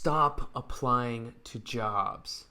Stop applying to jobs.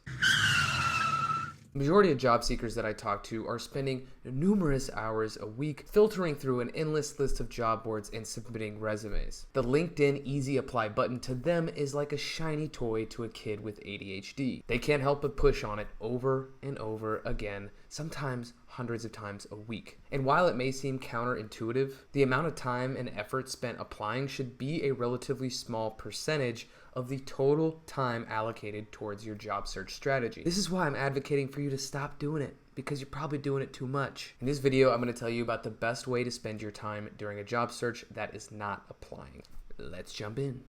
The majority of job seekers that I talk to are spending numerous hours a week filtering through an endless list of job boards and submitting resumes. The LinkedIn Easy Apply button to them is like a shiny toy to a kid with ADHD. They can't help but push on it over and over again, sometimes hundreds of times a week. And while it may seem counterintuitive, the amount of time and effort spent applying should be a relatively small percentage of the total time allocated towards your job search strategy. This is why I'm advocating for you to stop doing it, because you're probably doing it too much. In this video, I'm going to tell you about the best way to spend your time during a job search that is not applying. Let's jump in.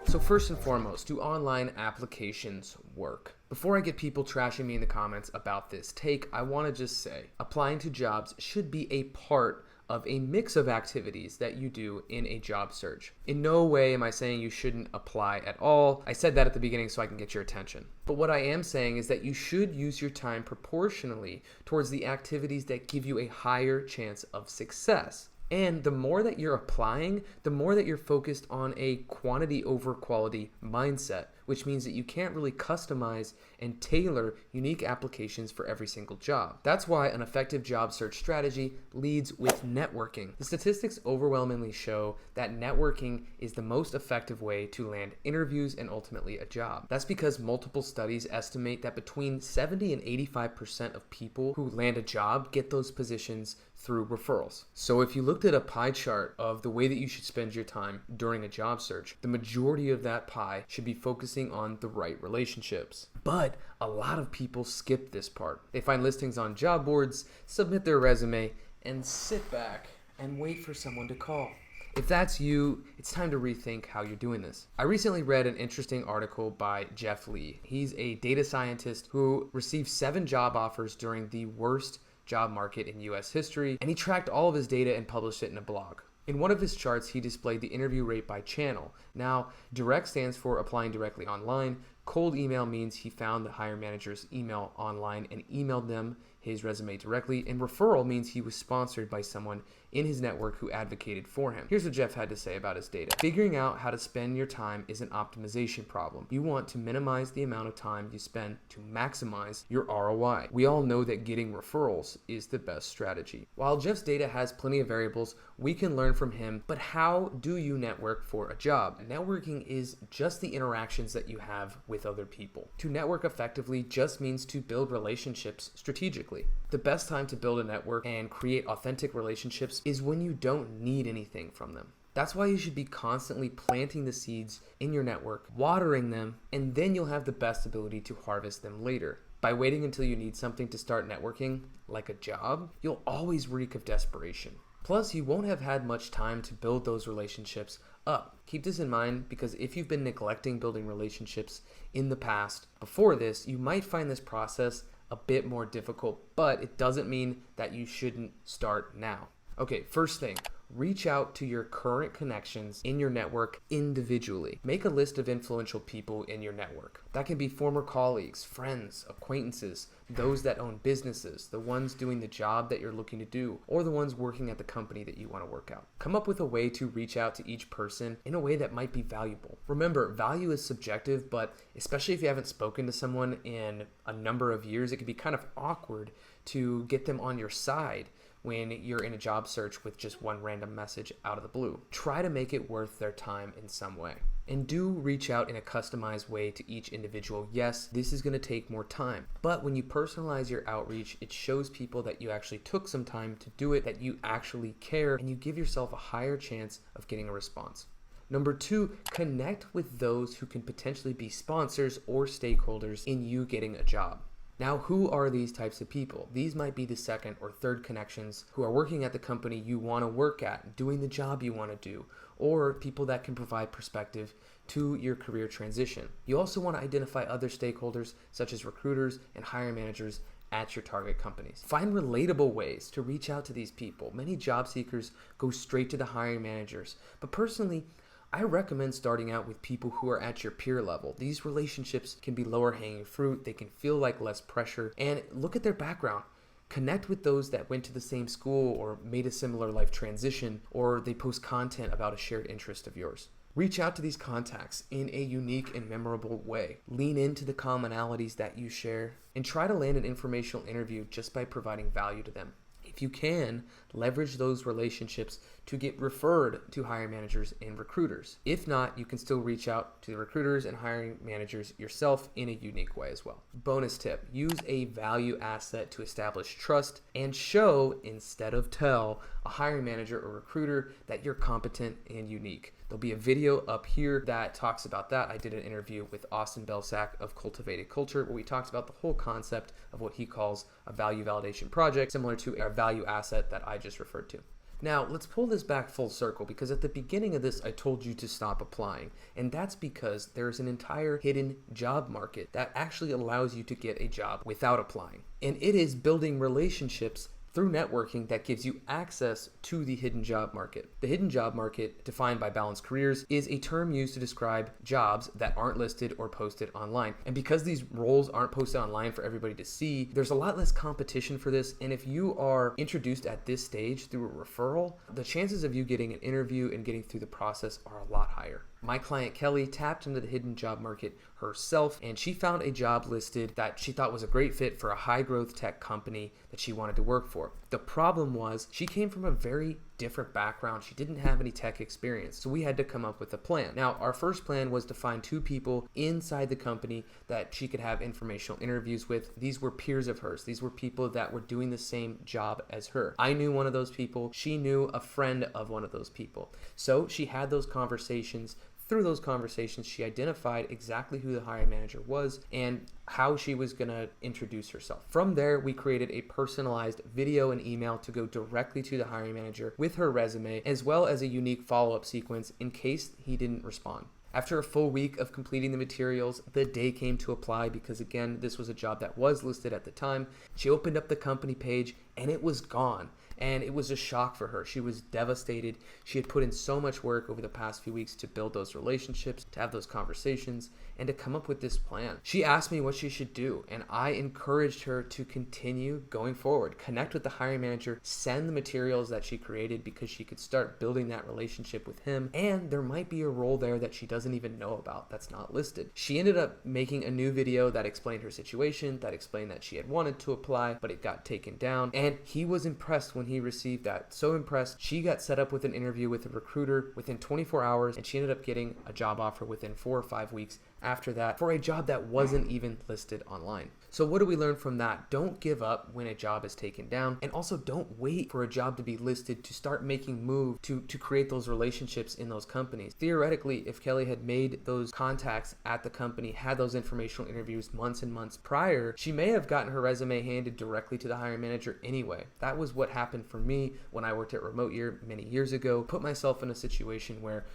So first and foremost, do online applications work? Before I get people trashing me in the comments about this take, I want to just say, applying to jobs should be a part of a mix of activities that you do in a job search. In no way am I saying you shouldn't apply at all. I said that at the beginning so I can get your attention. But what I am saying is that you should use your time proportionally towards the activities that give you a higher chance of success. And the more that you're applying, the more that you're focused on a quantity over quality mindset, which means that you can't really customize and tailor unique applications for every single job. That's why an effective job search strategy leads with networking. The statistics overwhelmingly show that networking is the most effective way to land interviews and ultimately a job. That's because multiple studies estimate that between 70 and 85% of people who land a job get those positions through referrals. So if you looked at a pie chart of the way that you should spend your time during a job search, the majority of that pie should be focusing on the right relationships. But a lot of people skip this part. They find listings on job boards, submit their resume, and sit back and wait for someone to call. If that's you, it's time to rethink how you're doing this. I recently read an interesting article by Jeff Lee. He's a data scientist who received 7 job offers during the worst job market in US history, and he tracked all of his data and published it in a blog. In one of his charts, he displayed the interview rate by channel. Now, direct stands for applying directly online. Cold email means he found the hiring manager's email online and emailed them his resume directly, and referral means he was sponsored by someone in his network who advocated for him. Here's what Jeff had to say about his data. Figuring out how to spend your time is an optimization problem. You want to minimize the amount of time you spend to maximize your ROI. We all know that getting referrals is the best strategy. While Jeff's data has plenty of variables, we can learn from him, but how do you network for a job? Networking is just the interactions that you have with other people. To network effectively just means to build relationships strategically. The best time to build a network and create authentic relationships is when you don't need anything from them. That's why you should be constantly planting the seeds in your network, watering them, and then you'll have the best ability to harvest them later. By waiting until you need something to start networking, like a job, you'll always reek of desperation. Plus, you won't have had much time to build those relationships up. Keep this in mind because if you've been neglecting building relationships in the past before this, you might find this process a bit more difficult, but it doesn't mean that you shouldn't start now. Okay, first thing, reach out to your current connections in your network individually. Make a list of influential people in your network. That can be former colleagues, friends, acquaintances, those that own businesses, the ones doing the job that you're looking to do, or the ones working at the company that you want to work out. Come up with a way to reach out to each person in a way that might be valuable. Remember, value is subjective, but especially if you haven't spoken to someone in a number of years, it can be kind of awkward to get them on your side when you're in a job search with just one random message out of the blue. Try to make it worth their time in some way. And do reach out in a customized way to each individual. Yes, this is going to take more time, but when you personalize your outreach, it shows people that you actually took some time to do it, that you actually care, and you give yourself a higher chance of getting a response. Number 2, connect with those who can potentially be sponsors or stakeholders in you getting a job. Now, who are these types of people? These might be the second or third connections who are working at the company you want to work at, doing the job you want to do, or people that can provide perspective to your career transition. You also want to identify other stakeholders such as recruiters and hiring managers at your target companies. Find relatable ways to reach out to these people. Many job seekers go straight to the hiring managers, but personally, I recommend starting out with people who are at your peer level. These relationships can be lower hanging fruit, they can feel like less pressure, and look at their background. Connect with those that went to the same school or made a similar life transition, or they post content about a shared interest of yours. Reach out to these contacts in a unique and memorable way. Lean into the commonalities that you share and try to land an informational interview just by providing value to them. If you can, leverage those relationships to get referred to hiring managers and recruiters. If not, you can still reach out to the recruiters and hiring managers yourself in a unique way as well. Bonus tip, use a value asset to establish trust and show, instead of tell, a hiring manager or recruiter that you're competent and unique. There'll be a video up here that talks about that. I did an interview with Austin Belsack of Cultivated Culture where we talked about the whole concept of what he calls a value validation project, similar to a value asset that I just referred to. Now, let's pull this back full circle, because at the beginning of this, I told you to stop applying. And that's because there's an entire hidden job market that actually allows you to get a job without applying. And it is building relationships through networking that gives you access to the hidden job market. The hidden job market, defined by Balanced Careers, is a term used to describe jobs that aren't listed or posted online. And because these roles aren't posted online for everybody to see, there's a lot less competition for this. And if you are introduced at this stage through a referral, the chances of you getting an interview and getting through the process are a lot higher. My client Kelly tapped into the hidden job market herself, and she found a job listed that she thought was a great fit for a high growth tech company that she wanted to work for. The problem was she came from a very different background. She didn't have any tech experience, so we had to come up with a plan. Now, our first plan was to find 2 people inside the company that she could have informational interviews with. These were peers of hers. These were people that were doing the same job as her. I knew one of those people. She knew a friend of one of those people. So she had those conversations. Through those conversations, she identified exactly who the hiring manager was and how she was going to introduce herself. From there, we created a personalized video and email to go directly to the hiring manager with her resume, as well as a unique follow-up sequence in case he didn't respond. After a full week of completing the materials, the day came to apply, because again, this was a job that was listed at the time. She opened up the company page and it was gone. And it was a shock for her. She was devastated. She had put in so much work over the past few weeks to build those relationships, to have those conversations, and to come up with this plan. She asked me what she should do, and I encouraged her to continue going forward. Connect with the hiring manager, send the materials that she created, because she could start building that relationship with him, and there might be a role there that she doesn't even know about that's not listed. She ended up making a new video that explained her situation, that explained that she had wanted to apply, but it got taken down, and he was impressed when he received that. So impressed, she got set up with an interview with a recruiter within 24 hours, and she ended up getting a job offer within 4 or 5 weeks after that for a job that wasn't even listed online. So what do we learn from that? Don't give up when a job is taken down, and also don't wait for a job to be listed to start making moves to create those relationships in those companies. Theoretically, if Kelly had made those contacts at the company, had those informational interviews months and months prior, she may have gotten her resume handed directly to the hiring manager anyway. That was what happened for me when I worked at Remote Year many years ago. Put myself in a situation where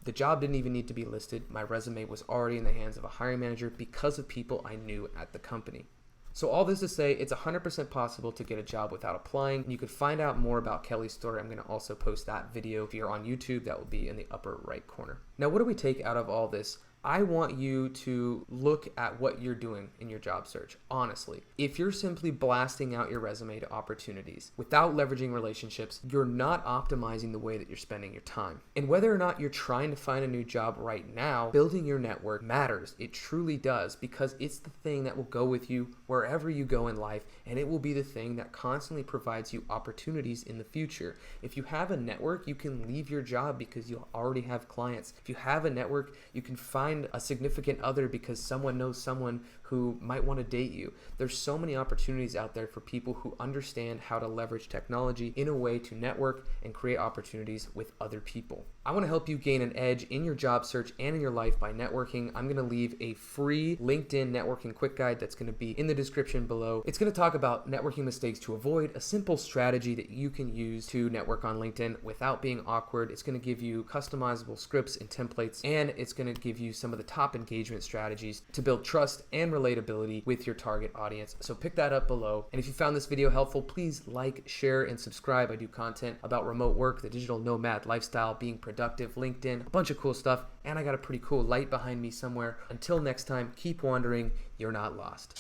the job didn't even need to be listed. My resume was already in the hands of a hiring manager because of people I knew at the company. So all this to say, it's 100% possible to get a job without applying. And you could find out more about Kelly's story. I'm going to also post that video. If you're on YouTube, that will be in the upper right corner. Now, what do we take out of all this? I want you to look at what you're doing in your job search, honestly. If you're simply blasting out your resume to opportunities without leveraging relationships, you're not optimizing the way that you're spending your time. And whether or not you're trying to find a new job right now, building your network matters. It truly does, because it's the thing that will go with you wherever you go in life, and it will be the thing that constantly provides you opportunities in the future. If you have a network, you can leave your job because you already have clients. If you have a network, you can find a significant other because someone knows someone who might want to date you. There's so many opportunities out there for people who understand how to leverage technology in a way to network and create opportunities with other people. I want to help you gain an edge in your job search and in your life by networking. I'm going to leave a free LinkedIn networking quick guide that's going to be in the description below. It's going to talk about networking mistakes to avoid, a simple strategy that you can use to network on LinkedIn without being awkward. It's going to give you customizable scripts and templates, and it's going to give you some of the top engagement strategies to build trust and relatability with your target audience. So pick that up below. And if you found this video helpful, please like, share, and subscribe. I do content about remote work, the digital nomad lifestyle, being productive, LinkedIn, a bunch of cool stuff, and I got a pretty cool light behind me somewhere. Until next time, keep wandering, you're not lost.